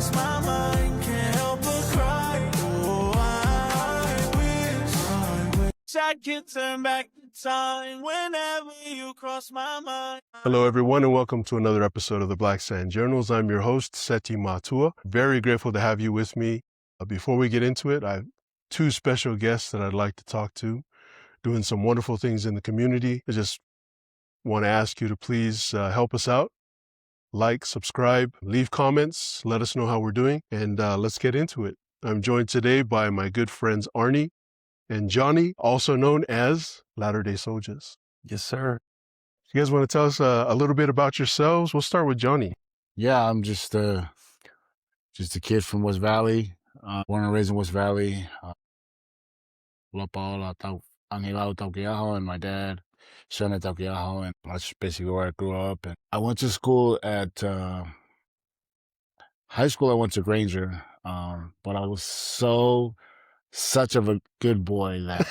cross my mind, can't help but cry. Oh, I wish I could turn back the time whenever you cross my mind. Hello, everyone, and welcome to another episode of the Black Sand Journals. I'm your host, Seti Matua. Very grateful to have you with me. Before we get into it, I have two special guests that I'd like to talk to, doing some wonderful things in the community. I just want to ask you to please help us out. Like, subscribe, leave comments, let us know how we're doing, and let's get into it. I'm joined today by my good friends Arnie and Johnny, also known as Latter-Day Souljahz. Yes, sir. You guys want to tell us a little bit about yourselves? We'll start with Johnny. Yeah, I'm just a kid from West Valley, born and raised in West Valley. Taukeiaho Arnie Kaio, and my dad, son of Taukeiaho, and that's basically where I grew up. And I went to school at high school. I went to Granger, but I was such of a good boy that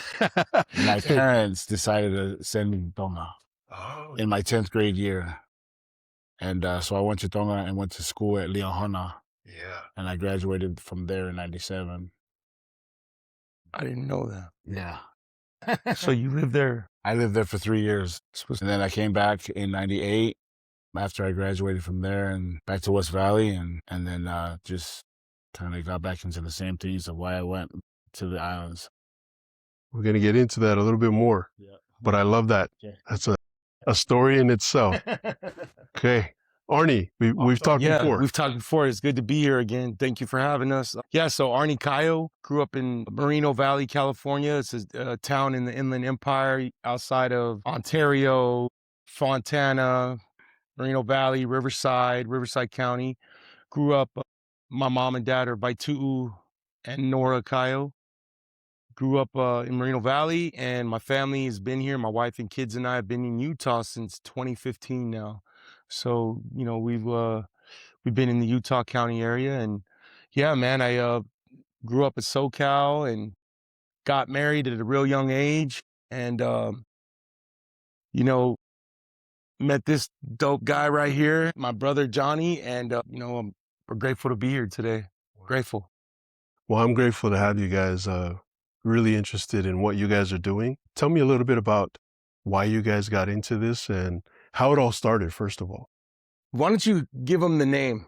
my parents decided to send me to Tonga in my 10th grade year. And so I went to Tonga and went to school at Liahona. Yeah. And I graduated from there in 97. I didn't know that. Yeah. So you lived there? I lived there for 3 years. And then I came back in 98 after I graduated from there and back to West Valley. And then just kind of got back into the same things of why I went to the islands. We're going to get into that a little bit more, but I love that. Okay. That's a story in itself. Okay. Arnie, we've talked before. We've talked before. It's good to be here again. Thank you for having us. Yeah, so Arnie Kaio grew up in Moreno Valley, California. It's a town in the Inland Empire outside of Ontario, Fontana, Moreno Valley, Riverside County. Grew up, my mom and dad are Vaituu and Nora Kaio. Grew up in Moreno Valley, and my family has been here. My wife and kids and I have been in Utah since 2015 now. So, you know, we've been in the Utah County area, and yeah, man, I grew up in SoCal and got married at a real young age, and you know, met this dope guy right here, my brother Johnny, and you know, we're grateful to be here today. Grateful. Well, I'm grateful to have you guys. Really interested in what you guys are doing. Tell me a little bit about why you guys got into this and how it all started, first of all. Why don't you give them the name?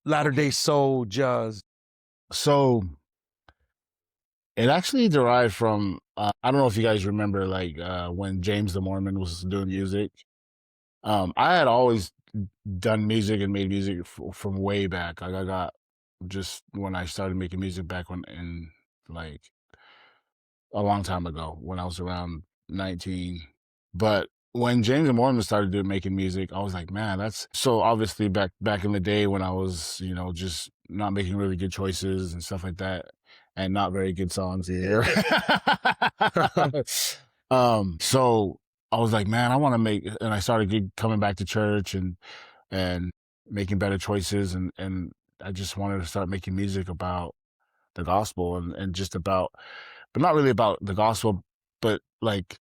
Latter-Day Souljahz. So it actually derived from, I don't know if you guys remember, like when James the Mormon was doing music. I had always done music and made music from way back. Like I got just when I started making music back in like a long time ago when I was around 19. But when James and Mormon started making music, I was like, man, that's so obviously back in the day when I was, you know, just not making really good choices and stuff like that, and not very good songs either. So I was like, man, I want to make, and I started coming back to church and making better choices, and I just wanted to start making music about the gospel and just about, but not really about the gospel, but like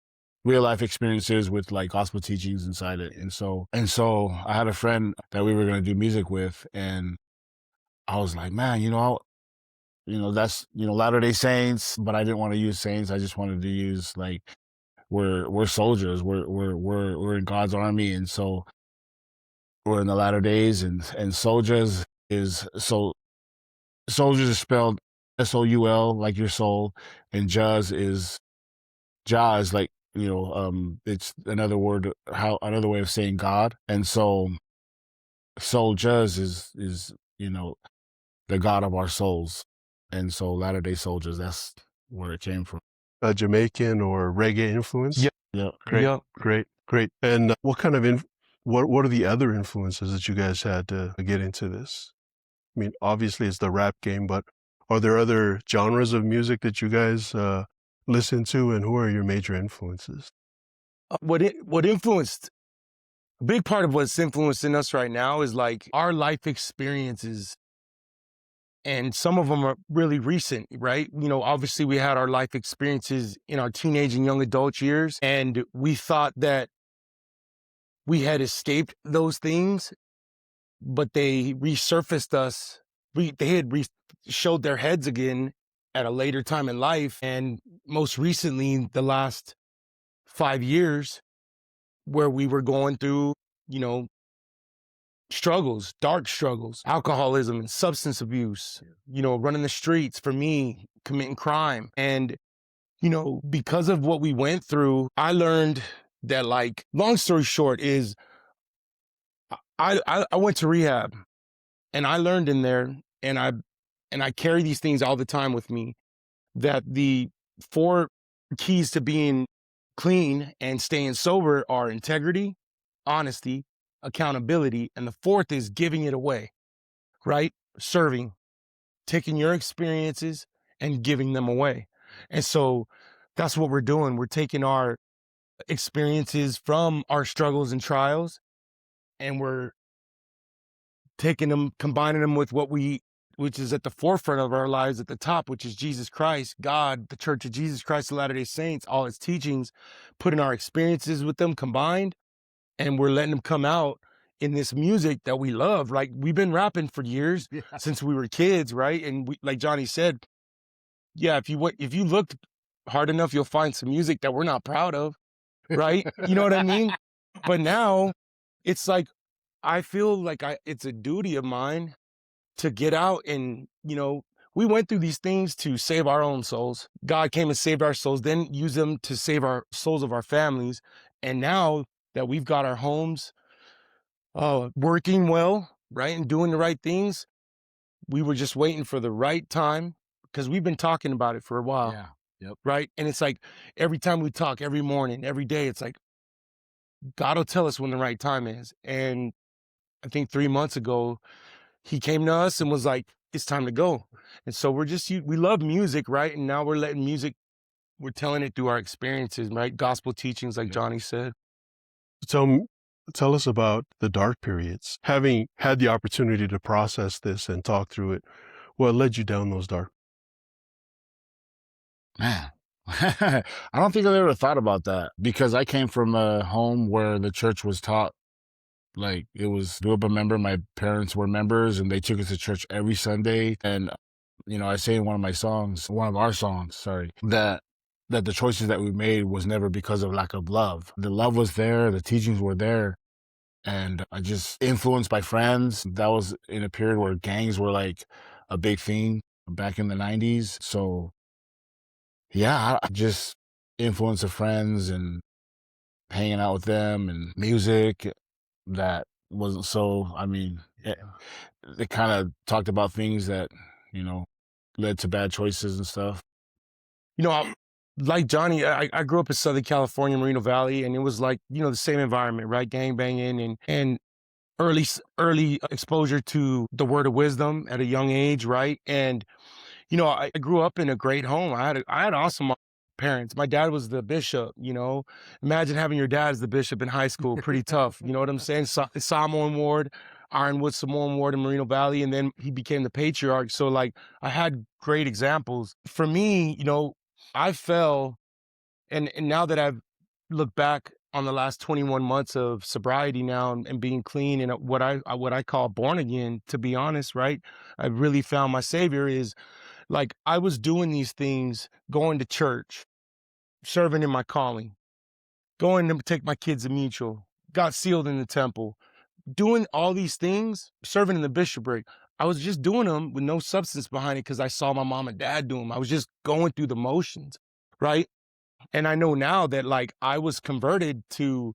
real life experiences with like gospel teachings inside it. And so I had a friend that we were going to do music with, and I was like, man, that's, Latter-day Saints, but I didn't want to use saints. I just wanted to use like, we're soldiers. We're in God's army. And so we're in the latter days, and Souljahz is, so soldiers is spelled S-O-U-L, like your soul, and Jahz is like, it's another another way of saying God. And so Souljahz is the God of our souls. And so Latter-day Souljahz, that's where it came from. A Jamaican or reggae influence? Yeah. Great. And what kind of, what are the other influences that you guys had to get into this? I mean, obviously it's the rap game, but are there other genres of music that you guys listen to, and who are your major influences? What influenced, a big part of what's influencing us right now is like our life experiences, and some of them are really recent, right? Obviously we had our life experiences in our teenage and young adult years, and we thought that we had escaped those things, but they resurfaced us showed their heads again at a later time in life. And most recently, the last 5 years, where we were going through, struggles, dark struggles, alcoholism and substance abuse, running the streets, for me, committing crime. And, because of what we went through, I learned that, like, long story short is I went to rehab, and I learned in there, and I carry these things all the time with me, that the 4 keys to being clean and staying sober are integrity, honesty, accountability, and the 4th is giving it away, right? Serving, taking your experiences and giving them away. And so that's what we're doing. We're taking our experiences from our struggles and trials, and we're taking them, combining them with which is at the forefront of our lives at the top, which is Jesus Christ, God, the Church of Jesus Christ of Latter-day Saints, all its teachings, putting our experiences with them combined, and we're letting them come out in this music that we love. Like, we've been rapping for years, since we were kids, right? And we, like Johnny said, yeah, if you look hard enough, you'll find some music that we're not proud of, right? You know what I mean? But now it's like, I feel like it's a duty of mine to get out and, we went through these things to save our own souls. God came and saved our souls, then use them to save our souls of our families. And now that we've got our homes working well, right, and doing the right things, we were just waiting for the right time, because we've been talking about it for a while. Yeah. Yep. Right. And it's like, every time we talk, every morning, every day, it's like, God will tell us when the right time is. And I think 3 months ago, he came to us and was like, it's time to go. And so we love music, right? And now we're we're telling it through our experiences, right? Gospel teachings, like Johnny said. Tell us about the dark periods. Having had the opportunity to process this and talk through it, what led you down those dark? Man, I don't think I've ever thought about that, because I came from a home where the church was taught, like, it was, grew up a member. My parents were members, and they took us to church every Sunday. And, I say in one of our songs, sorry, that the choices that we made was never because of lack of love. The love was there, the teachings were there. And I just influenced by friends. That was in a period where gangs were like a big thing back in the 90s. So yeah, I just influence of friends and hanging out with them, and music that wasn't so, it kind of talked about things that, led to bad choices and stuff. Like Johnny, I grew up in Southern California, Moreno Valley, and it was like, the same environment, right? Gang banging and early exposure to the word of wisdom at a young age, right? And I grew up in a great home. I had awesome parents. My dad was the bishop. Imagine having your dad as the bishop in high school. Pretty tough. You know what I'm saying? Samoan Ward, Ironwood Samoan Ward in Moreno Valley, and then he became the patriarch. So, like, I had great examples. For me, I fell, and now that I've looked back on the last 21 months of sobriety now, and being clean and what I call born again, to be honest, right? I really found my savior. Is like, I was doing these things, going to church, serving in my calling, going to take my kids to Mutual, got sealed in the temple, doing all these things, serving in the bishopric. I was just doing them with no substance behind it, because I saw my mom and dad do them. I was just going through the motions, right? And I know now that, like, I was converted to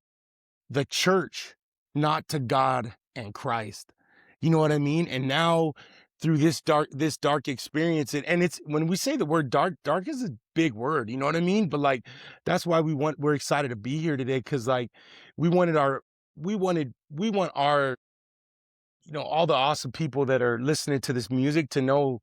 the church, not to God and Christ. You know what I mean? And now, through this dark experience, and it's, when we say the word dark is a big word, you know what I mean? But, like, that's why we're excited to be here today, because, like, we want our, all the awesome people that are listening to this music to know.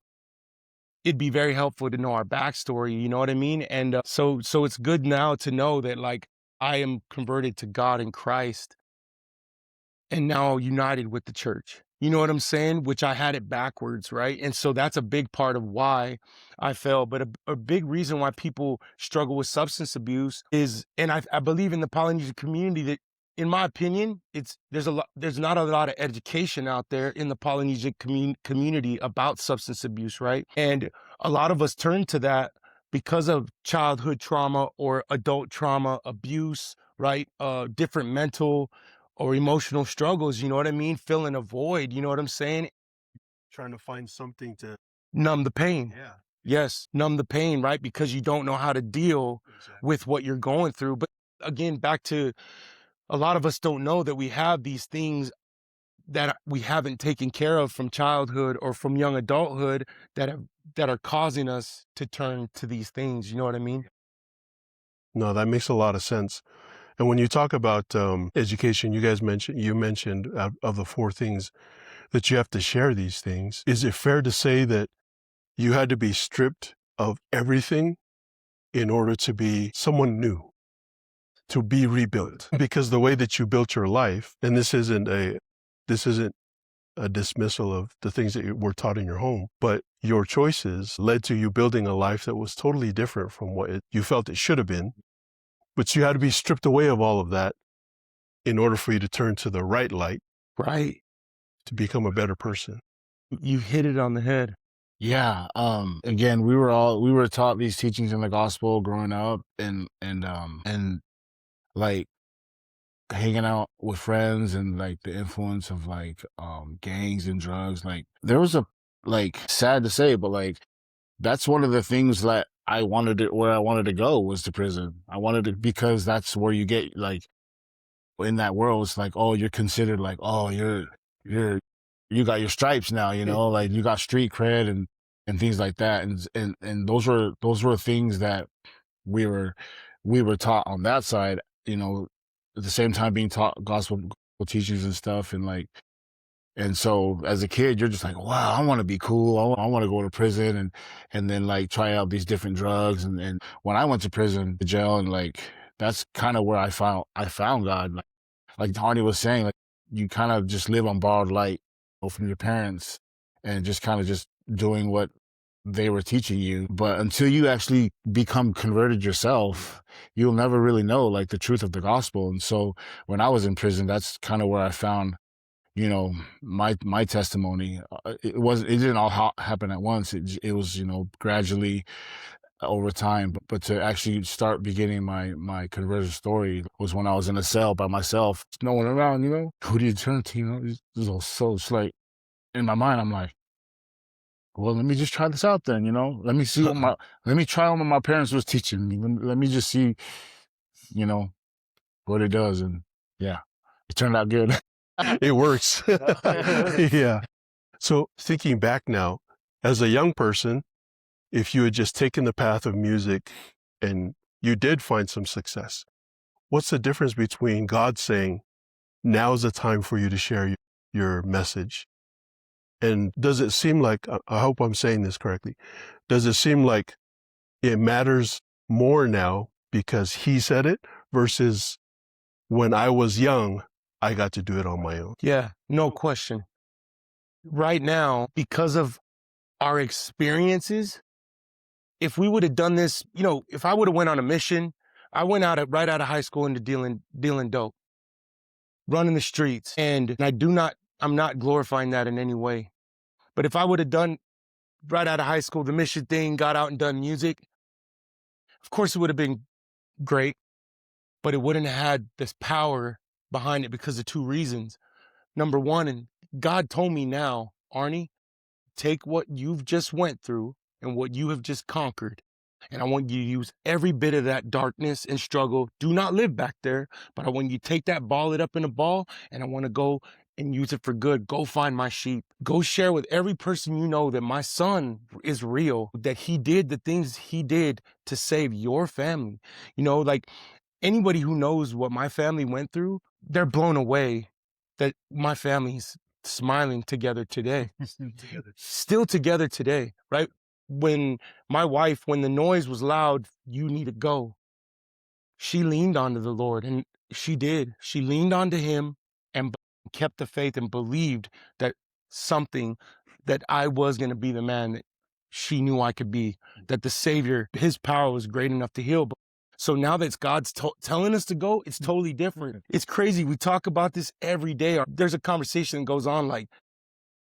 It'd be very helpful to know our backstory, you know what I mean? And so it's good now to know that, like, I am converted to God in Christ, and now united with the church. You know what I'm saying? Which I had it backwards, right? And so that's a big part of why I fell. But a big reason why people struggle with substance abuse is, and I believe in the Polynesian community, that in my opinion, there's not a lot of education out there in the Polynesian community about substance abuse, right? And a lot of us turn to that because of childhood trauma or adult trauma, abuse, right? Different mental or emotional struggles, you know what I mean? Filling a void, you know what I'm saying? Trying to find something to Numb the pain. yeah. Yes, numb the pain, right? Because you don't know how to deal with what you're going through. But again, back to a lot of us don't know that we have these things that we haven't taken care of from childhood or from young adulthood that are causing us to turn to these things. You know what I mean? No, that makes a lot of sense. And when you talk about education, you mentioned of the four things that you have to share these things. Is it fair to say that you had to be stripped of everything in order to be someone new, to be rebuilt? Because the way that you built your life, and this isn't a dismissal of the things that were taught in your home, but your choices led to you building a life that was totally different from what you felt it should have been. But you had to be stripped away of all of that in order for you to turn to the right light, Right. to become a better person. You hit it on the head. Yeah. Again, we were taught these teachings in the gospel growing up, and like hanging out with friends, and like the influence of like gangs and drugs. Like there was sad to say, but like that's one of the things that where I wanted to go was to prison. I wanted to, because that's where you get like, in that world, it's like, oh, you're considered like, oh, you got your stripes now, you know, like you got street cred and things like that. And those were things that we were taught on that side, you know, at the same time being taught gospel teachings and stuff. And so as a kid, you're just like, wow, I want to be cool. I want to go to prison and then like try out these different drugs. And when I went to prison, to jail, and like, that's kind of where I found God. Like Arnie was saying, like you kind of just live on borrowed light from your parents and just kind of just doing what they were teaching you. But until you actually become converted yourself, you'll never really know like the truth of the gospel. And so when I was in prison, that's kind of where I found, you know, my testimony. It didn't all happen at once. It was, you know, gradually over time. But to actually start beginning my conversion story was when I was in a cell by myself, no one around, you know. Who do you turn to, you know? So it's like, in my mind, I'm like, well, let me just try this out then, you know. Let me see let me try what my parents was teaching me. Let me just see, you know, what it does. And yeah, it turned out good. It works. Yeah. So thinking back now, as a young person, if you had just taken the path of music and you did find some success, what's the difference between God saying, now's the time for you to share your message? And does it seem like, I hope I'm saying this correctly, does it seem like it matters more now because he said it versus when I was young, I got to do it on my own? Yeah, no question. Right now, because of our experiences, if we would have done this, you know, if I would have went on a mission, I went right out of high school into dealing dope, running the streets. And I'm not glorifying that in any way. But if I would have done right out of high school, the mission thing, got out and done music, of course it would have been great, but it wouldn't have had this power behind it because of two reasons. Number one, and God told me now, Arnie, take what you've just went through and what you have just conquered, and I want you to use every bit of that darkness and struggle. Do not live back there, but I want you to take that, ball it up in a ball, and I want to go and use it for good. Go find my sheep. Go share with every person you know that my son is real, that he did the things he did to save your family. You know, like anybody who knows what my family went through, they're blown away that my family's smiling together today. Still together today, right? When my wife, when the noise was loud, you need to go. She leaned onto the Lord, and she did. She leaned onto him and kept the faith and believed that that I was going to be the man that she knew I could be, that the Savior, his power was great enough to heal. But So now that God's telling us to go, it's totally different. It's crazy. We talk about this every day. There's a conversation that goes on like,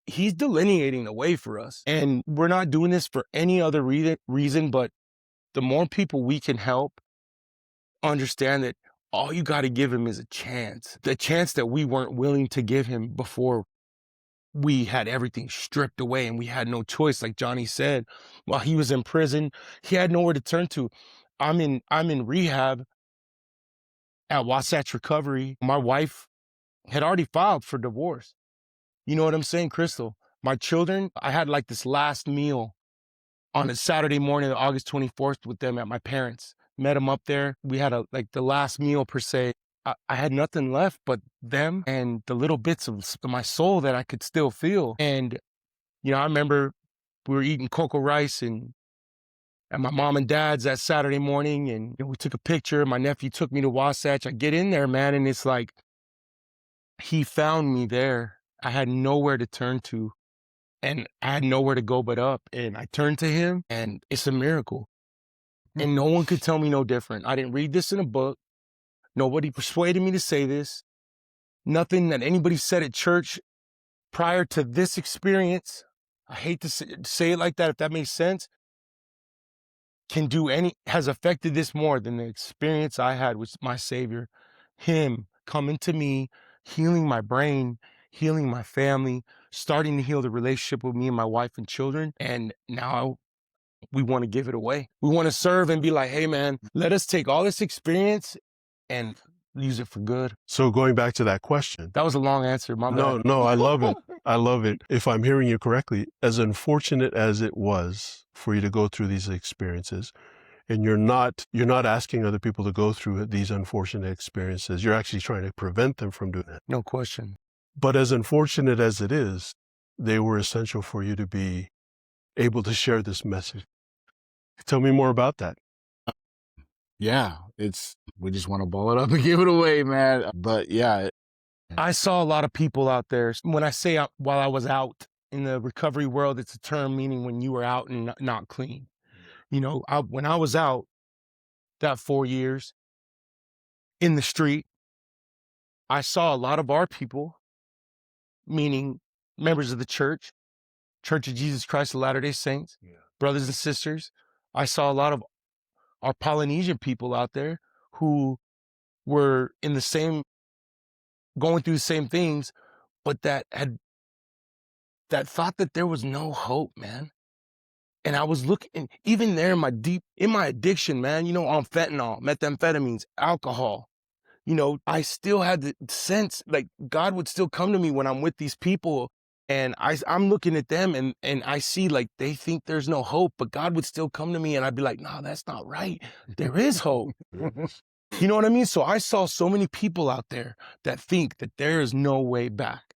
he's delineating the way for us. And we're not doing this for any other reason, but the more people we can help understand that all you got to give him is a chance. The chance that we weren't willing to give him before we had everything stripped away and we had no choice. Like Johnny said, while he was in prison, he had nowhere to turn to. I'm in rehab at Wasatch Recovery. My wife had already filed for divorce. You know what I'm saying, Crystal? My children, I had like this last meal on a Saturday morning, August 24th with them at my parents'. Met them up there. We had the last meal per se. I had nothing left but them and the little bits of my soul that I could still feel. And, you know, I remember we were eating cocoa rice and at my mom and dad's that Saturday morning, and we took a picture. My nephew took me to Wasatch. I get in there, man, and it's like he found me there. I had nowhere to turn to, and I had nowhere to go but up. And I turned to him, and it's a miracle. And no one could tell me no different. I didn't read this in a book. Nobody persuaded me to say this. Nothing that anybody said at church prior to this experience, I hate to say it like that, if that makes sense, has affected this more than the experience I had with my Savior. Him coming to me, healing my brain, healing my family, starting to heal the relationship with me and my wife and children. And now we want to give it away. We want to serve and be like, hey, man, let us take all this experience and use it for good. So going back to that question. That was a long answer. My bad. No, I love it. I love it. If I'm hearing you correctly, as unfortunate as it was for you to go through these experiences, and you're not asking other people to go through these unfortunate experiences, you're actually trying to prevent them from doing that. No question. But as unfortunate as it is, they were essential for you to be able to share this message. Tell me more about that. Yeah, we just want to ball it up and give it away, man. But yeah. I saw a lot of people out there. When I say while I was out in the recovery world, it's a term meaning when you were out and not clean. You know, when I was out that 4 years in the street, I saw a lot of our people, meaning members of the Church of Jesus Christ of Latter-day Saints, brothers and sisters. I saw a lot of our Polynesian people out there who were going through the same things, but that thought that there was no hope, man. And I was looking, even there in my addiction, man, you know, on fentanyl, methamphetamines, alcohol, you know, I still had the sense like God would still come to me when I'm with these people. And I'm looking at them and I see like they think there's no hope, but God would still come to me and I'd be like, no, that's not right. There is hope. You know what I mean? So I saw so many people out there that think that there is no way back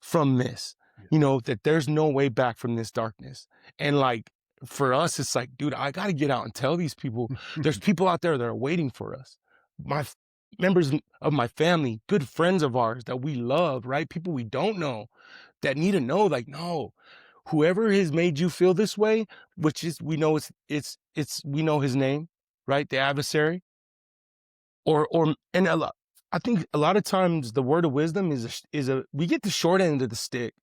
from this, you know, that there's no way back from this darkness. And like, for us, it's like, dude, I got to get out and tell these people, there's people out there that are waiting for us. My members of my family, good friends of ours that we love, right? People we don't know that need to know, like, no, whoever has made you feel this way, which is, we know we know his name, right? The adversary. I think a lot of times the word of wisdom we get the short end of the stick,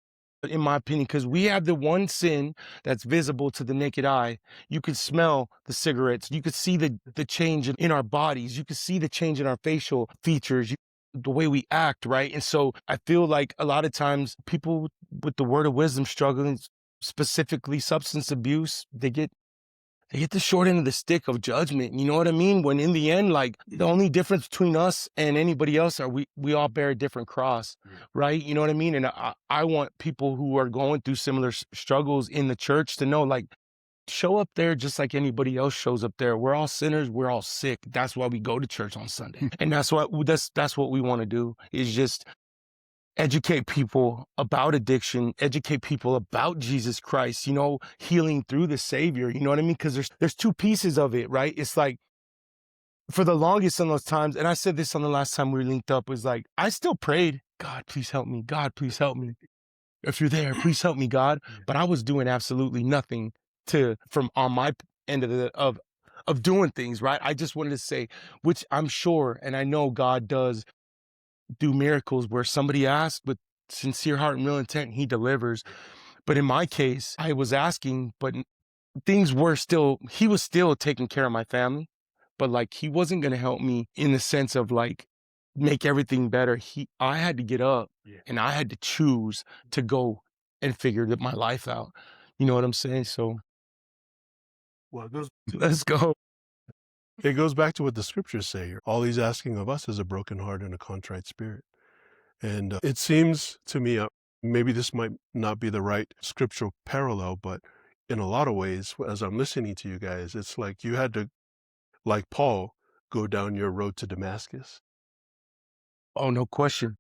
in my opinion, because we have the one sin that's visible to the naked eye. You could smell the cigarettes. You could see the change in our bodies. You could see the change in our facial features, the way we act, right? And so I feel like a lot of times people with the word of wisdom struggling, specifically substance abuse, they get the short end of the stick of judgment. You know what I mean? When in the end, like the only difference between us and anybody else are we all bear a different cross, right? You know what I mean? And I want people who are going through similar struggles in the church to know, like, show up there just like anybody else shows up there. We're all sinners. We're all sick. That's why we go to church on Sunday. And that's what we want to do, is just educate people about addiction, educate people about Jesus Christ, you know, healing through the Savior. You know what I mean? Because there's two pieces of it, right? It's like, for the longest in those times, and I said this on the last time we were linked up, was like, I still prayed, God, please help me. God, please help me. If you're there, please help me, God. But I was doing absolutely nothing from on my end of of doing things, right? I just wanted to say, which I'm sure, and I know God does do miracles where somebody asks with sincere heart and real intent, he delivers. But in my case, I was asking, but things were still, he was still taking care of my family, but like, he wasn't going to help me in the sense of like, make everything better. I had to get up and I had to choose to go and figure my life out. You know what I'm saying? So Well, let's go. it goes back to what the scriptures say here. All he's asking of us is a broken heart and a contrite spirit. And it seems to me, maybe this might not be the right scriptural parallel, but in a lot of ways, as I'm listening to you guys, it's like you had to, like Paul, go down your road to Damascus. Oh, no question.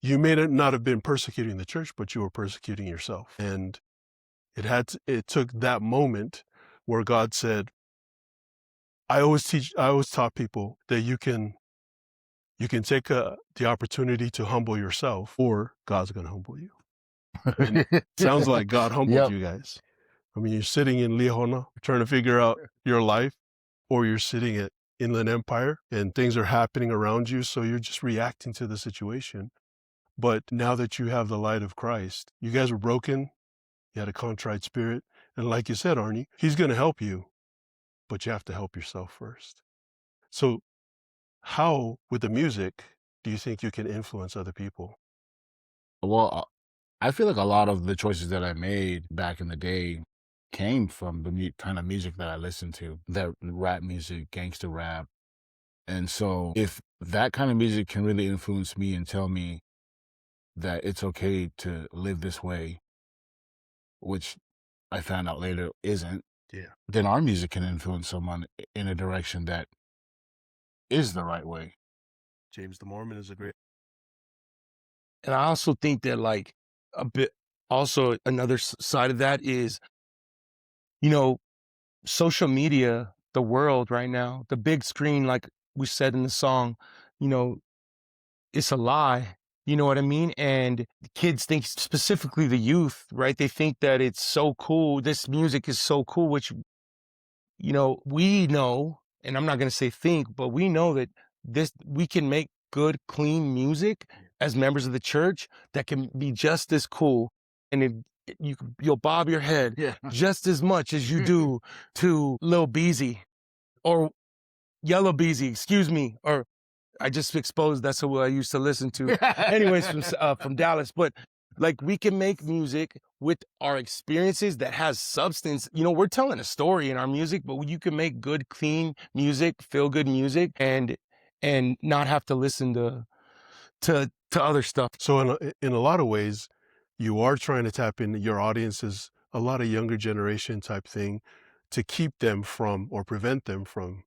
You may not have been persecuting the church, but you were persecuting yourself. And it took that moment where God said, I always taught people that you can take the opportunity to humble yourself, or God's going to humble you. And it sounds like God humbled you guys. I mean, you're sitting in Liahona trying to figure out your life, or you're sitting at Inland Empire and things are happening around you, so you're just reacting to the situation. But now that you have the light of Christ, you guys were broken, you had a contrite spirit, and like you said, Arnie, he's going to help you, but you have to help yourself first. So how, with the music, do you think you can influence other people? Well, I feel like a lot of the choices that I made back in the day came from the kind of music that I listened to, that rap music, gangster rap. And so if that kind of music can really influence me and tell me that it's okay to live this way, which I found out later isn't, then our music can influence someone in a direction that is the right way. James the Mormon is a great... And I also think that like a bit, also another side of that is, you know, social media, the world right now, the big screen, like we said in the song, you know, it's a lie. You know what I mean? And kids think, specifically the youth, right? They think that it's so cool. This music is so cool, which, you know, we know, and I'm not going to say think, but we know that we can make good, clean music as members of the church that can be just as cool. And you'll bob your head just as much as you do to Lil Beezy or Yellow Beezy, excuse me, or I just exposed, that's who I used to listen to. Anyways, from Dallas. But like, we can make music with our experiences that has substance. You know, we're telling a story in our music, but you can make good, clean music, feel good music, and not have to listen to other stuff. So in a lot of ways, you are trying to tap into your audiences, a lot of younger generation type thing, to keep them from, or prevent them from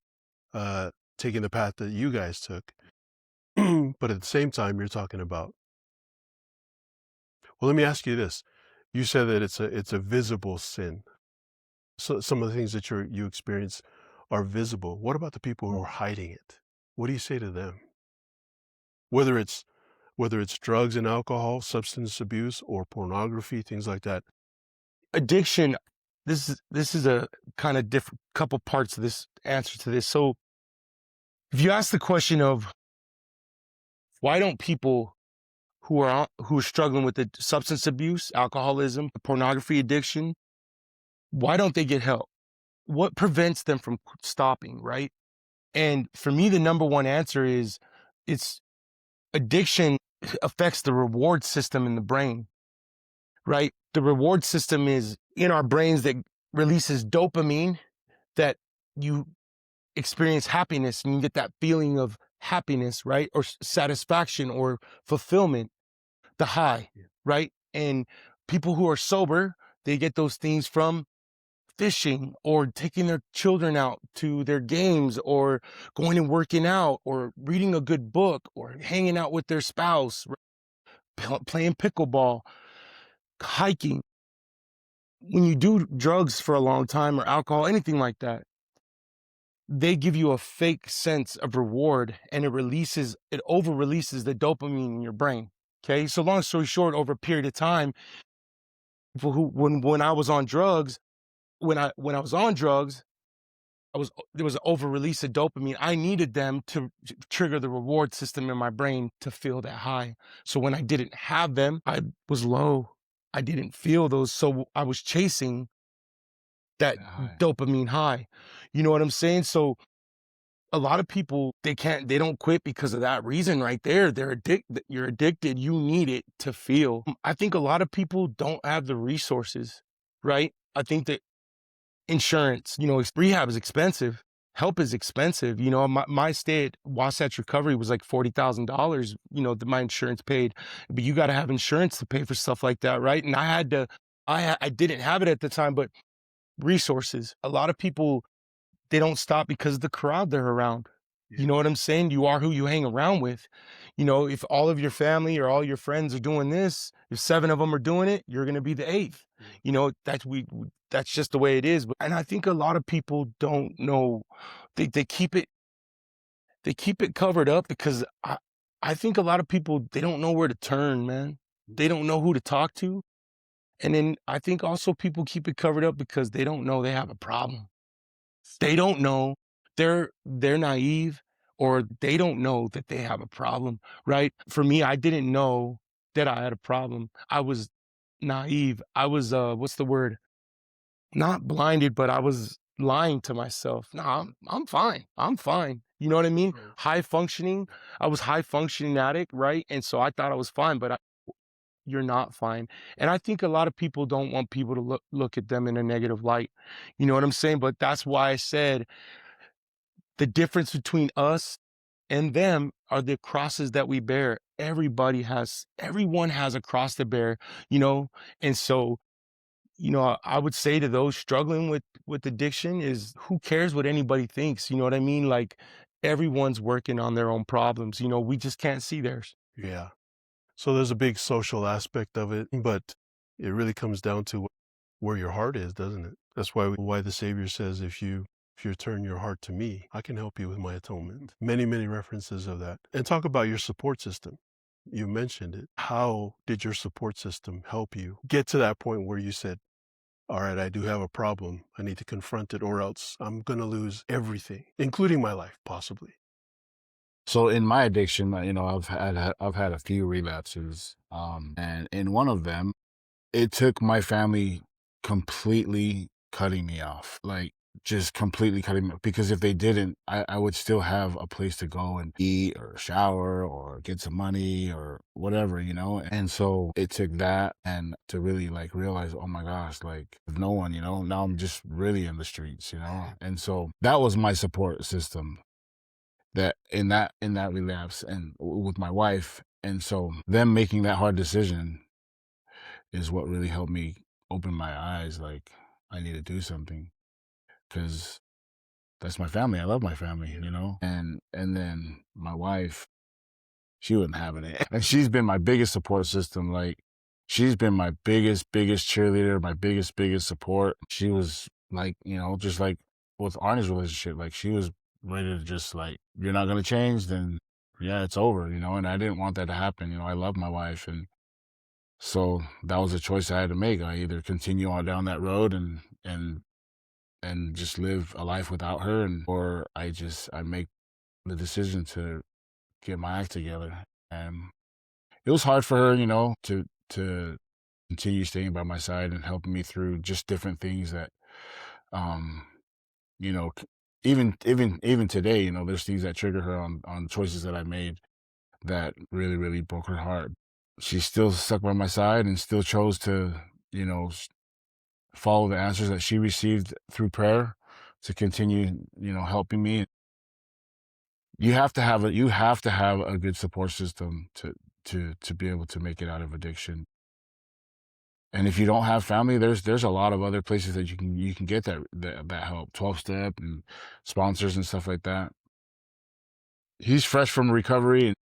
taking the path that you guys took. But at the same time, you're talking about, well, let me ask you this. You said that it's a visible sin. So some of the things that you experience are visible. What about the people who are hiding it? What do you say to them? Whether it's drugs and alcohol, substance abuse, or pornography, things like that. Addiction, this is a kind of different couple parts of this answer to this. So if you ask the question of why don't people who are struggling with the substance abuse, alcoholism, pornography addiction, why don't they get help? What prevents them from stopping, right? And for me, the number one answer is it's addiction affects the reward system in the brain, right? The reward system is in our brains that releases dopamine, that you experience happiness and you get that feeling of happiness, right? Or satisfaction or fulfillment, the high, right? And people who are sober, they get those things from fishing or taking their children out to their games or going and working out or reading a good book or hanging out with their spouse, playing pickleball, hiking. When you do drugs for a long time or alcohol, anything like that, they give you a fake sense of reward and it over releases the dopamine in your brain. Okay. So long story short, over a period of time, people when I was on drugs, when I was on drugs, there was an over release of dopamine. I needed them to trigger the reward system in my brain to feel that high. So when I didn't have them, I was low. I didn't feel those. So I was chasing that dopamine high. You know what I'm saying? So a lot of people, they don't quit because of that reason right there. You're addicted. You need it to feel. I think a lot of people don't have the resources, right? I think that insurance, rehab is expensive. Help is expensive. My stay at Wasatch Recovery was like $40,000, that my insurance paid. But you got to have insurance to pay for stuff like that, right? And I didn't have it at the time, but resources. A lot of people, they don't stop because of the crowd they're around. You know what I'm saying? You are who you hang around with. If all of your family or all your friends are doing this, if 7 of them are doing it, you're going to be the 8th. That's just the way it is. And I think a lot of people don't know. They keep it covered up because I think a lot of people, they don't know where to turn, man. They don't know who to talk to. And then I think also people keep it covered up because they don't know they have a problem. They don't know. They're naive, or they don't know that they have a problem, right? For me, I didn't know that I had a problem. I was naive. I was, what's the word? Not blinded, but I was lying to myself. No, I'm fine. I'm fine. You know what I mean? Right. High functioning. I was high functioning addict, right? And so I thought I was fine, but you're not fine. And I think a lot of people don't want people to look at them in a negative light. You know what I'm saying? But that's why I said the difference between us and them are the crosses that we bear. Everyone has a cross to bear, And so, I would say to those struggling with addiction is, who cares what anybody thinks? You know what I mean? Like, everyone's working on their own problems. We just can't see theirs. Yeah. So there's a big social aspect of it, but it really comes down to where your heart is, doesn't it? That's why the Savior says, if you turn your heart to me, I can help you with my atonement. Many, many references of that. And talk about your support system. You mentioned it. How did your support system help you get to that point where you said, all right, I do have a problem. I need to confront it, or else I'm going to lose everything, including my life, possibly. So in my addiction, I've had a few relapses, and in one of them, it took my family completely cutting me off, like just completely cutting me off. Because if they didn't, I would still have a place to go and eat or shower or get some money or whatever, And so it took that and to really like realize, oh my gosh, like no one, now I'm just really in the streets, And so that was my support system. That in that relapse and with my wife. And so them making that hard decision is what really helped me open my eyes. Like, I need to do something because that's my family. I love my family, and then my wife, she wasn't having it. And she's been my biggest support system. Like, she's been my biggest cheerleader, my biggest support. She was like, just like with Arnie's relationship, like she was ready to just like, you're not going to change, then yeah, it's over, and I didn't want that to happen. I love my wife. And so that was a choice I had to make. I either continue on down that road and just live a life without her, or I make the decision to get my act together. And it was hard for her, to continue staying by my side and helping me through just different things that, even today, there's things that trigger her on choices that I made that really, really broke her heart. She still stuck by my side and still chose to, follow the answers that she received through prayer to continue, helping me. You have to have a good support system to be able to make it out of addiction. And if you don't have family, there's a lot of other places that you can get that help, 12-step and sponsors and stuff like that. He's fresh from recovery and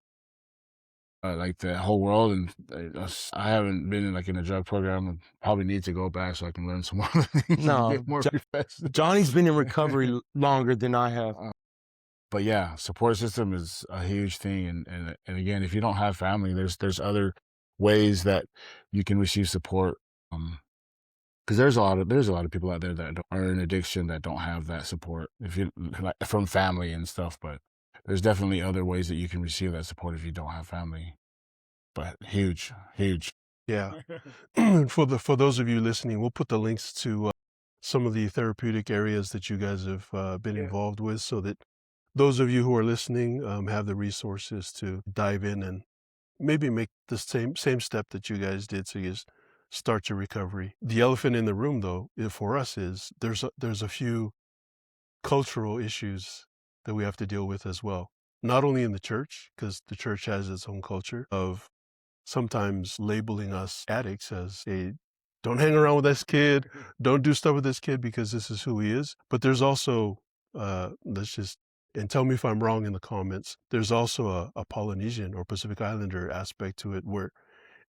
like the whole world, and I haven't been in a drug program, and probably need to go back so I can learn some more things. No, Johnny's been in recovery longer than I have. But yeah, support system is a huge thing, and again, if you don't have family, there's other ways that you can receive support. Because there's a lot of people out there that are in addiction that don't have that support if you like, from family and stuff. But there's definitely other ways that you can receive that support if you don't have family. But huge. Yeah. For those of you listening, we'll put the links to some of the therapeutic areas that you guys have been involved with, so that those of you who are listening have the resources to dive in and maybe make the same step that you guys did, so you start your recovery. The elephant in the room, though, for us is there's a few cultural issues that we have to deal with as well. Not only in the church, because the church has its own culture of sometimes labeling us addicts as don't hang around with this kid, don't do stuff with this kid because this is who he is. But there's also, and tell me if I'm wrong in the comments, there's also a Polynesian or Pacific Islander aspect to it where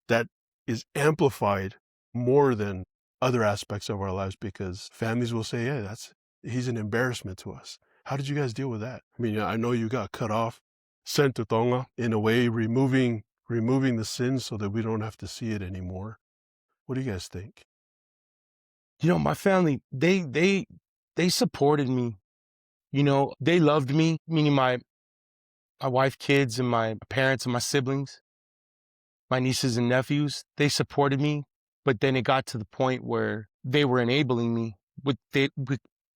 that is amplified more than other aspects of our lives, because families will say, yeah, he's an embarrassment to us. How did you guys deal with that? I mean, I know you got cut off, sent to Tonga, in a way, removing the sin so that we don't have to see it anymore. What do you guys think? My family, they supported me. They loved me, meaning my wife, kids, and my parents and my siblings, my nieces and nephews. They supported me, but then it got to the point where they were enabling me, but they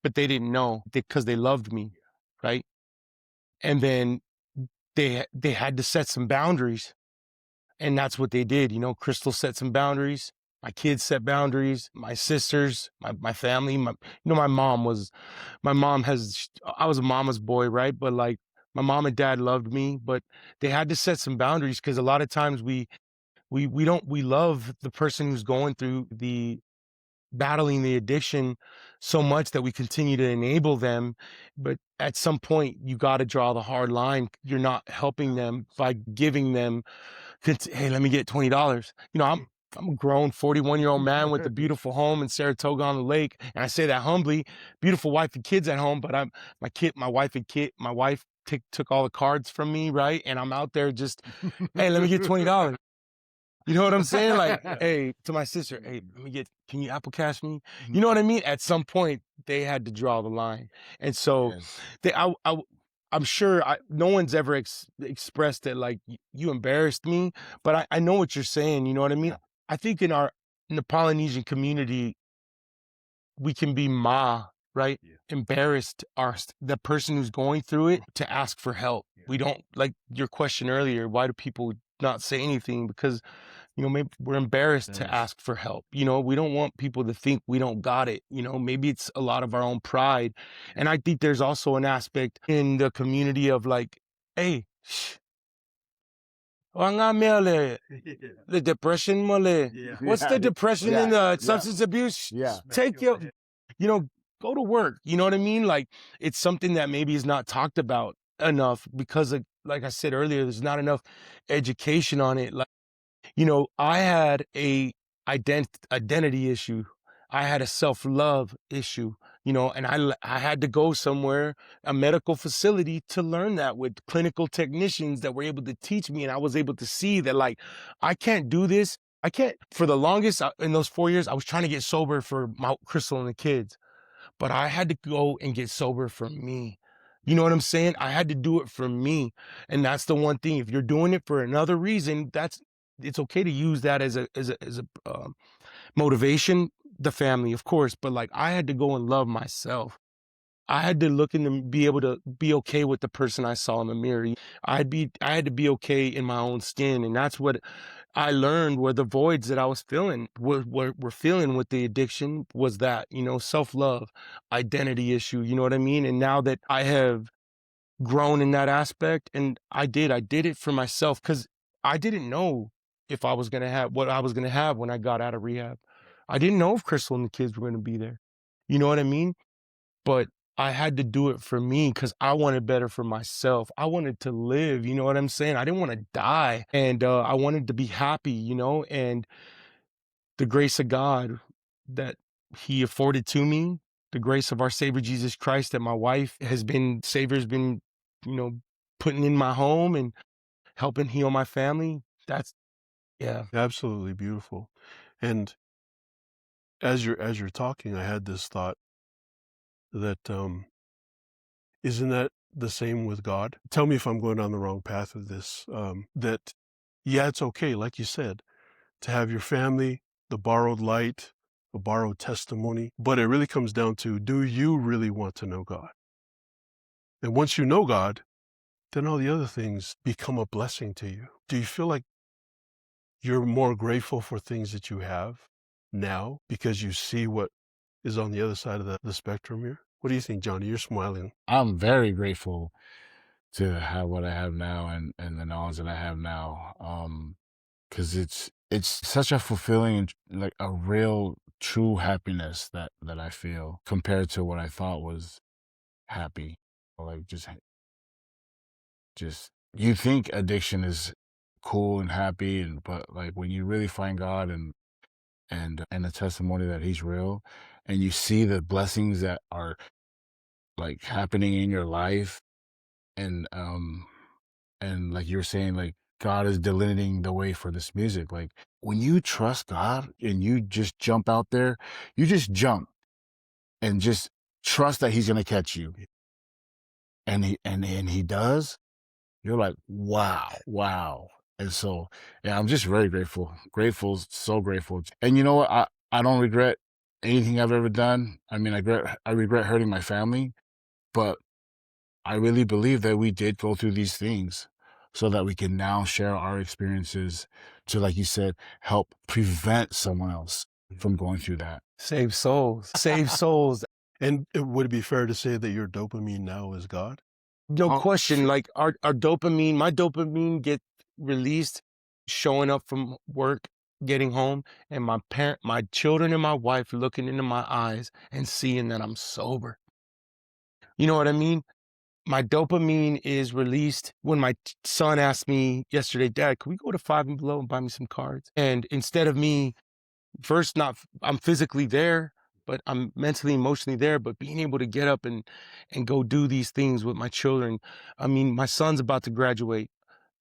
didn't know, because they loved me, right? And then they had to set some boundaries, and that's what they did. Crystal set some boundaries. My kids set boundaries. My sisters, my family, I was a mama's boy, right? But like, my mom and dad loved me, but they had to set some boundaries, because a lot of times we love the person who's going through battling the addiction so much that we continue to enable them. But at some point, you got to draw the hard line. You're not helping them by giving them, hey, let me get $20. I'm a grown 41-year-old man with a beautiful home in Saratoga on the lake, and I say that humbly. Beautiful wife and kids at home, but my wife took all the cards from me, right? And I'm out there just, hey, let me get $20. You know what I'm saying? Like, hey, to my sister, hey, can you Apple Cash me? You know what I mean? At some point, they had to draw the line. And so I'm sure no one's ever expressed that, like, you embarrassed me, but I know what you're saying. You know what I mean? I think in the Polynesian community, we can be right? Yeah. Embarrassed the person who's going through it to ask for help. Yeah. We don't, like your question earlier, why do people not say anything? Because, maybe we're embarrassed to ask for help. We don't want people to think we don't got it. Maybe it's a lot of our own pride. And I think there's also an aspect in the community of like, hey, the depression mole. What's the depression in the substance abuse? Yeah. Take your, go to work. You know what I mean? Like, it's something that maybe is not talked about enough because of, like I said earlier, there's not enough education on it. Like, I had a identity issue. I had a self-love issue, and I had to go somewhere, a medical facility, to learn that with clinical technicians that were able to teach me. And I was able to see that, like, I can't do this. I can't, for the longest, in those 4 years, I was trying to get sober for my Crystal and the kids, but I had to go and get sober for me. You know what I'm saying? I had to do it for me. And that's the one thing. If you're doing it for another reason, it's okay to use that as a motivation, the family, of course, but like, I had to go and love myself. I had to look in and be able to be okay with the person I saw in the mirror. I had to be okay in my own skin. And that's what I learned were the voids that I was feeling, were feeling with the addiction, was that, self-love, identity issue, you know what I mean? And now that I have grown in that aspect, and I did it for myself, because I didn't know if I was going to have what I was going to have when I got out of rehab. I didn't know if Crystal and the kids were going to be there. You know what I mean? But I had to do it for me because I wanted better for myself. I wanted to live, you know what I'm saying? I didn't want to die. And I wanted to be happy, and the grace of God that he afforded to me, the grace of our Savior Jesus Christ that my wife Savior's been, putting in my home and helping heal my family. That's, yeah. Absolutely beautiful. And as you're talking, I had this thought that isn't that the same with God? Tell me if I'm going down the wrong path with this. That yeah, it's okay, like you said, to have your family, the borrowed light, a borrowed testimony, but it really comes down to, do you really want to know God? And once you know God, then all the other things become a blessing to you. Do you feel like you're more grateful for things that you have now because you see what is on the other side of the spectrum here? What do you think, Johnny? You're smiling. I'm very grateful to have what I have now and the knowledge that I have now. Because it's such a fulfilling and like a real true happiness that I feel compared to what I thought was happy. Like just you think addiction is cool and happy, and but like when you really find God and the testimony that He's real, and you see the blessings that are like happening in your life, and like you were saying, like God is delineating the way for this music. Like when you trust God and you just jump out there, you just jump and just trust that He's gonna catch you, and he does. You're like, wow. And so, yeah, I'm just very grateful, so grateful. And you know what? I don't regret anything I've ever done. I mean, I regret hurting my family, but I really believe that we did go through these things so that we can now share our experiences to, like you said, help prevent someone else from going through that. Save souls. Save souls. And would it be fair to say that your dopamine now is God? No question. Like our dopamine, my dopamine get released showing up from work, getting home, and my children and my wife looking into my eyes and seeing that I'm sober. You know what I mean? My dopamine is released when my son asked me yesterday, Dad, can we go to Five and Below and buy me some cards? And instead of me I'm physically there, but I'm mentally, emotionally there, but being able to get up and go do these things with my children. I mean, my son's about to graduate,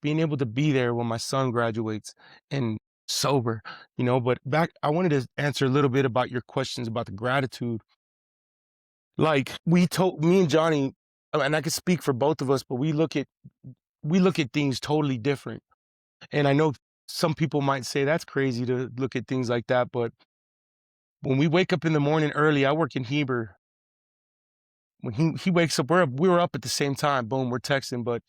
being able to be there when my son graduates and sober, but I wanted to answer a little bit about your questions about the gratitude. Like me and Johnny, and I can speak for both of us, but we look at things totally different. And I know some people might say that's crazy to look at things like that, but when we wake up in the morning early, I work in Heber. When he wakes up, we were up at the same time. Boom, we're texting, but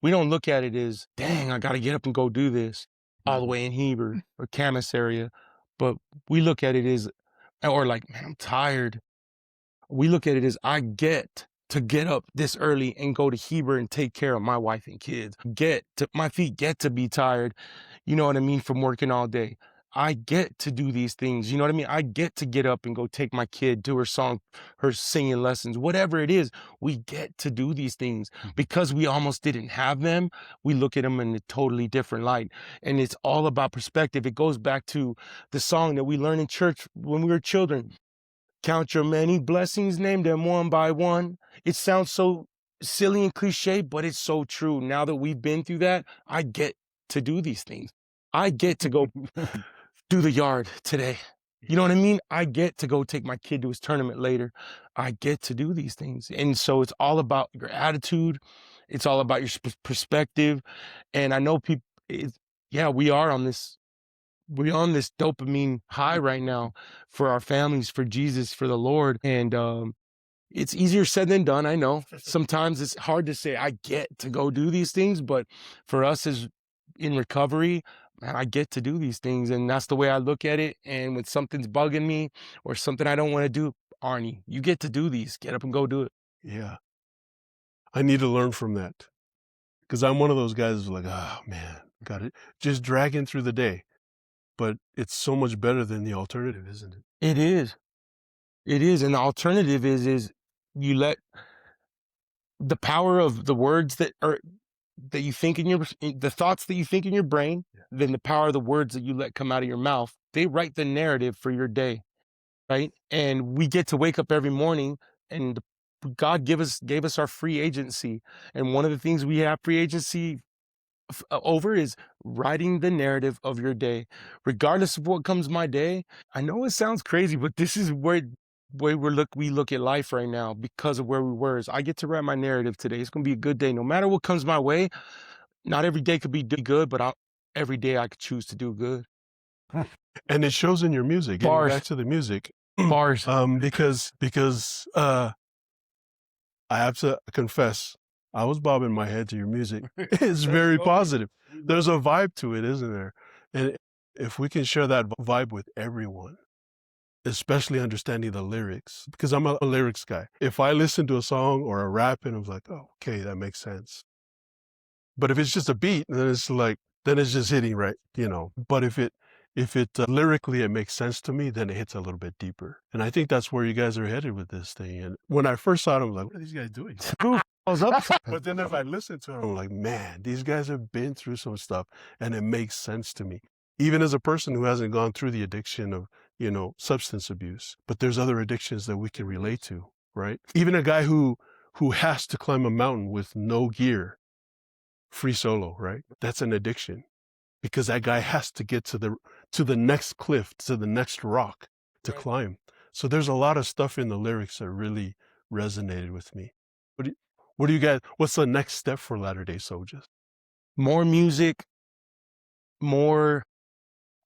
we don't look at it as, dang, I got to get up and go do this all the way in Heber or Camas area. But we look at it as, or like, man, I'm tired. We look at it as, I get to get up this early and go to Heber and take care of my wife and kids. My feet get to be tired, you know what I mean, from working all day. I get to do these things, you know what I mean? I get to get up and go take my kid to her singing lessons, whatever it is. We get to do these things because we almost didn't have them. We look at them in a totally different light. And it's all about perspective. It goes back to the song that we learned in church when we were children. Count your many blessings, name them one by one. It sounds so silly and cliche, but it's so true. Now that we've been through that, I get to do these things. I get to go do the yard today. You know what I mean? I get to go take my kid to his tournament later. I get to do these things. And so it's all about your attitude. It's all about your perspective. And I know people, we're on this dopamine high right now for our families, for Jesus, for the Lord. And it's easier said than done. I know sometimes it's hard to say, I get to go do these things, but for us as in recovery, man, I get to do these things. And that's the way I look at it. And when something's bugging me or something I don't want to do, Arnie, you get to do these. Get up and go do it. Yeah. I need to learn from that. Because I'm one of those guys who's like, oh, man, got it. Just dragging through the day. But it's so much better than the alternative, isn't it? It is. It is. And the alternative is you let the power of the words that you think the thoughts that you think in your brain, then the power of the words that you let come out of your mouth, they write the narrative for your day, right? And we get to wake up every morning and God gave us our free agency. And one of the things we have free agency over is writing the narrative of your day. Regardless of what comes my day, I know it sounds crazy, but this is where we look at life right now because of where we were. Is I get to write my narrative today. It's gonna be a good day. No matter what comes my way, not every day could be good, but every day I could choose to do good. And it shows in your music. Getting Bars. back to the music, Bars. because I have to confess, I was bobbing my head to your music. It's very positive. There's a vibe to it, isn't there? And if we can share that vibe with everyone, especially understanding the lyrics, because I'm a lyrics guy. If I listen to a song or a rap and I'm like, oh, okay, that makes sense. But if it's just a beat, then it's just hitting right, But if it lyrically it makes sense to me, then it hits a little bit deeper. And I think that's where you guys are headed with this thing. And when I first saw it, I was like, what are these guys doing? But then if I listen to it, I'm like, man, these guys have been through some stuff and it makes sense to me. Even as a person who hasn't gone through the addiction of, substance abuse, but there's other addictions that we can relate to, right? Even a guy who has to climb a mountain with no gear, free solo, right? That's an addiction because that guy has to get to the next cliff, to the next rock to climb. So there's a lot of stuff in the lyrics that really resonated with me. What do you guys, what's the next step for Latter-Day Souljahz? More music, more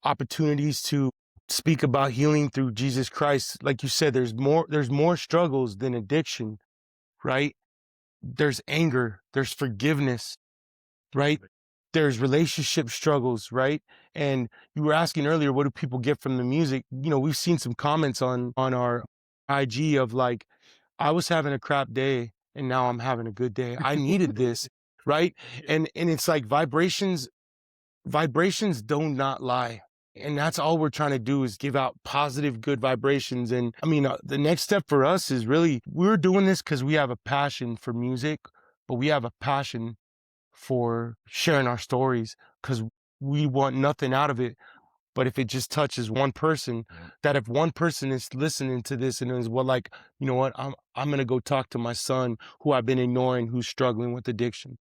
opportunities to speak about healing through Jesus Christ. Like you said, there's more struggles than addiction, right? There's anger, there's forgiveness, right? There's relationship struggles, right? And you were asking earlier, what do people get from the music? We've seen some comments on our IG of like, I was having a crap day and now I'm having a good day. I needed this, right? And it's like vibrations do not lie. And that's all we're trying to do is give out positive, good vibrations. And I mean, the next step for us is really, we're doing this because we have a passion for music, but we have a passion for sharing our stories because we want nothing out of it. But if it just touches one person, that if one person is listening to this and is, well, like, you know what, I'm going to go talk to my son who I've been ignoring, who's struggling with addiction.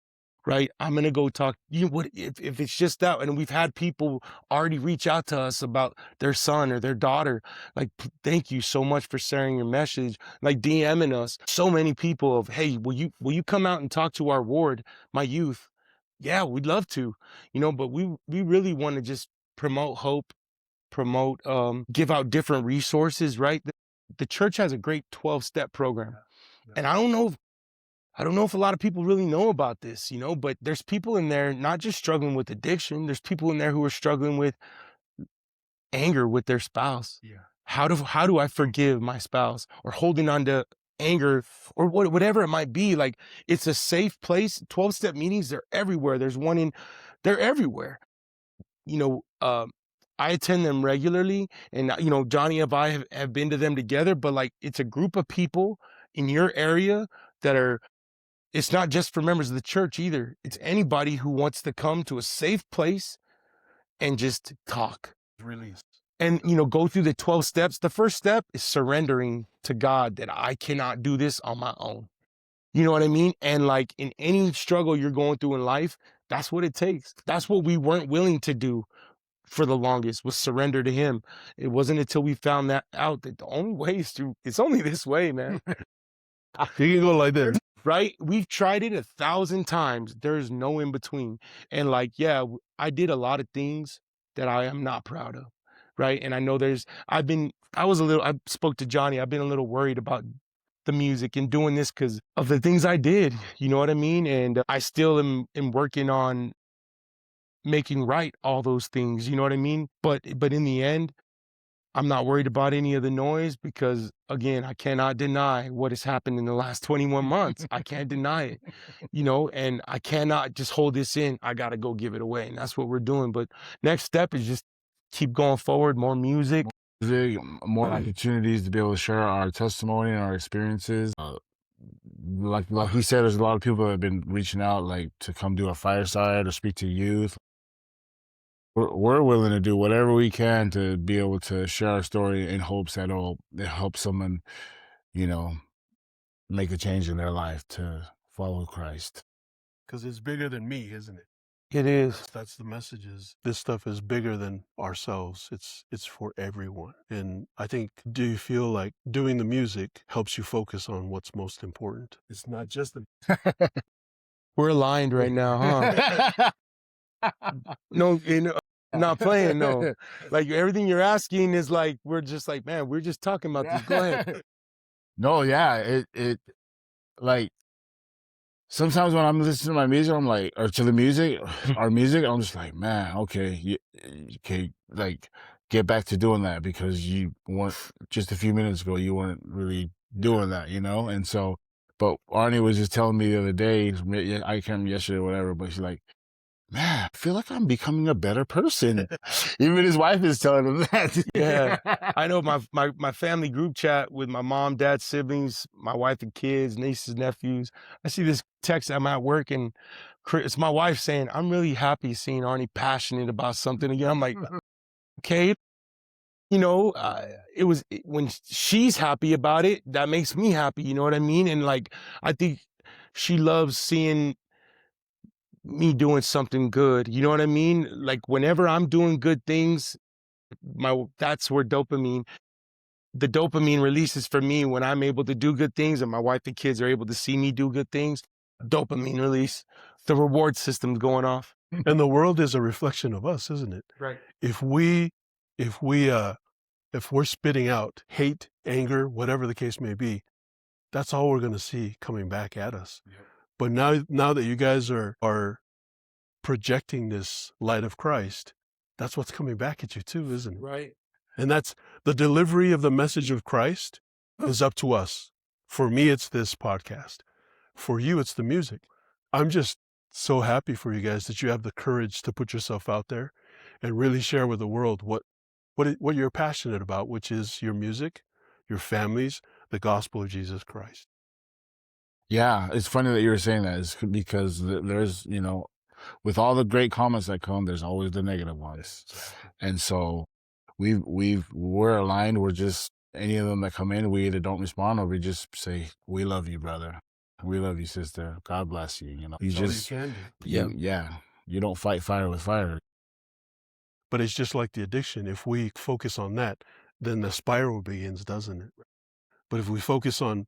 Right. I'm going to go talk. What if it's just that? And we've had people already reach out to us about their son or their daughter. Like, thank you so much for sharing your message. Like DMing us. So many people of, hey, will you come out and talk to our ward, my youth? Yeah, we'd love to, but we really want to just promote hope, give out different resources. Right. The church has a great 12-step program. And I don't know if a lot of people really know about this, but there's people in there not just struggling with addiction. There's people in there who are struggling with anger with their spouse. Yeah. How do I forgive my spouse, or holding on to anger, or whatever it might be? Like, it's a safe place. 12-step meetings, they're everywhere. They're everywhere. I attend them regularly, and Johnny and I have been to them together, but like, it's a group of people in your area that are, it's not just for members of the church either. It's anybody who wants to come to a safe place and just talk. Release. And, go through the 12 steps. The first step is surrendering to God that I cannot do this on my own. You know what I mean? And like, in any struggle you're going through in life, that's what it takes. That's what we weren't willing to do for the longest, was surrender to Him. It wasn't until we found that out that the only way is through, it's only this way, man. You can go like this. Right? We've tried it 1,000 times. There's no in between. And like, yeah, I did a lot of things that I am not proud of. Right. And I know I spoke to Johnny. I've been a little worried about the music and doing this because of the things I did. You know what I mean? And I still am working on making right all those things. You know what I mean? But in the end, I'm not worried about any of the noise because, again, I cannot deny what has happened in the last 21 months. I can't deny it, and I cannot just hold this in. I got to go give it away. And that's what we're doing. But next step is just keep going forward, more music. More opportunities to be able to share our testimony and our experiences. Like he said, there's a lot of people that have been reaching out, like, to come do a fireside or speak to youth. We're willing to do whatever we can to be able to share our story in hopes that it'll help someone, make a change in their life to follow Christ. Because it's bigger than me, isn't it? It is. That's the message. Is this stuff is bigger than ourselves. It's for everyone. And I think, do you feel like doing the music helps you focus on what's most important? It's not just the We're aligned right now, huh? No, not playing, no. Like everything you're asking is like, we're just like, man, we're just talking about this. Go ahead. No, yeah, it like sometimes when I'm listening to my music, I'm like, or to the music, our music, I'm just like, man, okay, okay, like get back to doing that because you weren't just a few minutes ago, you weren't really doing that, you know? And so, but Arnie was just telling me the other day, I came yesterday or whatever, but she's like, man, I feel like I'm becoming a better person. Even his wife is telling him that. Yeah. I know my family group chat with my mom, dad, siblings, my wife and kids, nieces, nephews. I see this text. I'm at work and it's my wife saying, I'm really happy seeing Arnie passionate about something again. I'm like, okay. You know, when she's happy about it, that makes me happy. You know what I mean? And like, I think she loves seeing me doing something good. You know what I mean? Like whenever I'm doing good things, that's where the dopamine releases for me when I'm able to do good things and my wife and kids are able to see me do good things. Dopamine release, the reward system's going off. And the world is a reflection of us, isn't it? Right. If we're spitting out hate, anger, whatever the case may be, that's all we're going to see coming back at us. Yep. But now that you guys are projecting this light of Christ, that's what's coming back at you too, isn't it? Right. And that's the delivery of the message of Christ is up to us. For me, it's this podcast. For you, it's the music. I'm just so happy for you guys that you have the courage to put yourself out there and really share with the world what you're passionate about, which is your music, your families, the gospel of Jesus Christ. Yeah, it's funny that you were saying that. It's because there's, you know, with all the great comments that come, there's always the negative ones. And so we're aligned. We're just, any of them that come in, we either don't respond or we just say, we love you, brother. We love you, sister. God bless you. You know, you just, all you can do. Yeah, you don't fight fire with fire. But it's just like the addiction. If we focus on that, then the spiral begins, doesn't it? But if we focus on,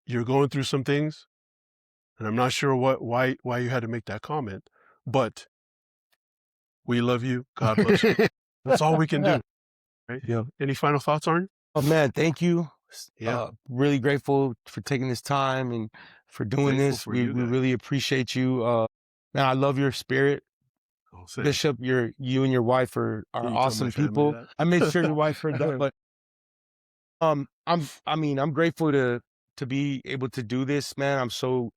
you're going through some things, and I'm not sure why you had to make that comment, but we love you. God bless you. That's all we can do. Right? Yeah. Any final thoughts, Arnie? Oh man, thank you. Yeah. Really grateful for taking this time and for doing Grateful this. for We you guys. really appreciate you. Man, I love your spirit. Oh, say it. Bishop, you and your wife are Can you tell awesome my family people. that? I made sure your wife heard that, but I'm grateful to be able to do this, man.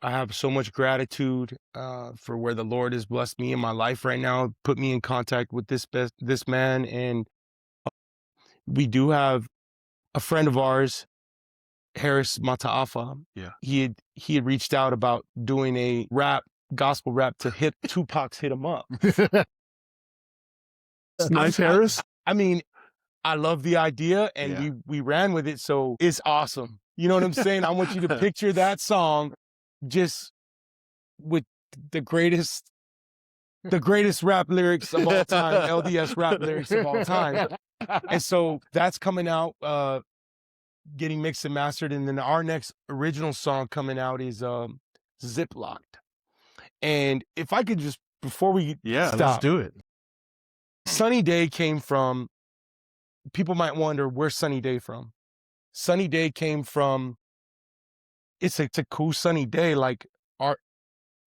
I have so much gratitude for where the Lord has blessed me in my life right now, put me in contact with this man. And we do have a friend of ours, Harris Mataafa. Yeah. He had reached out about doing a gospel rap to hit Tupac's Hit 'Em Up. Nice, Harris. I mean, I love the idea and we ran with it. So it's awesome. You know what I'm saying? I want you to picture that song just with the greatest rap lyrics of all time, LDS rap lyrics of all time. And so that's coming out, getting mixed and mastered. And then our next original song coming out is Ziplocked. And if I could just, before we stop, let's do it. Sunny Day came from, people might wonder, where's Sunny Day from? Sunny Day came from, it's a cool sunny day. Like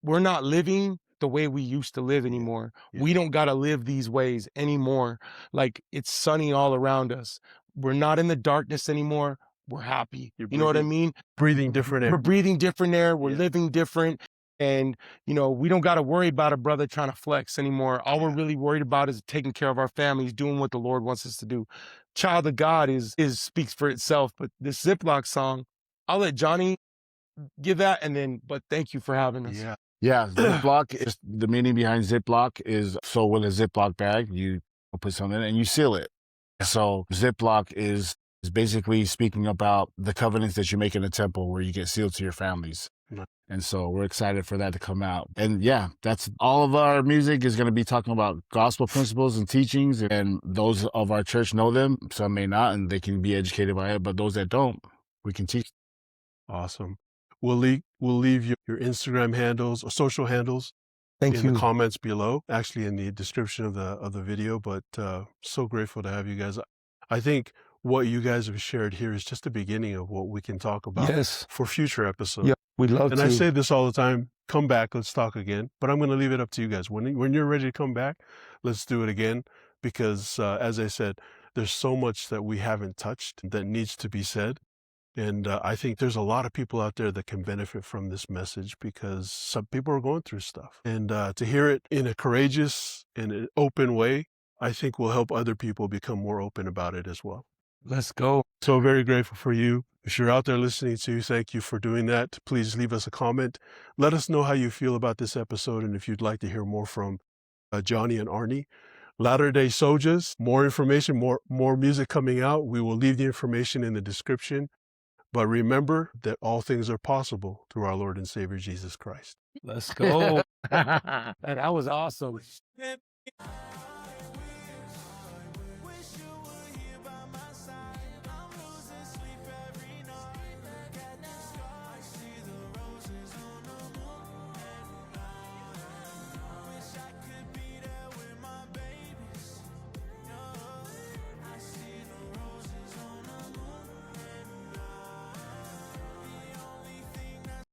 we're not living the way we used to live anymore. Yeah. We don't got to live these ways anymore. Like it's sunny all around us. We're not in the darkness anymore. We're happy. You know what I mean? Breathing different air. We're breathing different air. We're living different. And, you know, we don't got to worry about a brother trying to flex anymore. All we're really worried about is taking care of our families, doing what the Lord wants us to do. Child of God is speaks for itself. But this Ziploc song, I'll let Johnny give that. And then, but thank you for having us. Yeah. Yeah. Ziploc is the meaning behind Ziploc is, so with a Ziploc bag, you put something in it and you seal it. So Ziploc is basically speaking about the covenants that you make in the temple where you get sealed to your families. And so we're excited for that to come out. And yeah, that's all of our music is going to be talking about gospel principles and teachings. And those of our church know them. Some may not, and they can be educated by it. But those that don't, we can teach. Awesome. We'll leave your Instagram handles or social handles Thank in you. the comments below, actually in the description of the video. But so grateful to have you guys. I think what you guys have shared here is just the beginning of what we can talk about Yes. for future episodes. Yeah, we'd love And to. I say this all the time, come back, let's talk again. But I'm going to leave it up to you guys. When you're ready to come back, let's do it again. Because as I said, there's so much that we haven't touched that needs to be said. And I think there's a lot of people out there that can benefit from this message because some people are going through stuff. And to hear it in a courageous and an open way, I think will help other people become more open about it as well. Let's go. So very grateful for you. If you're out there listening to, thank you for doing that. Please leave us a comment. Let us know how you feel about this episode and if you'd like to hear more from Johnny and Arnie. Latter-Day Souljahz, more information, more music coming out. We will leave the information in the description. But remember that all things are possible through our Lord and Savior, Jesus Christ. Let's go. That was awesome.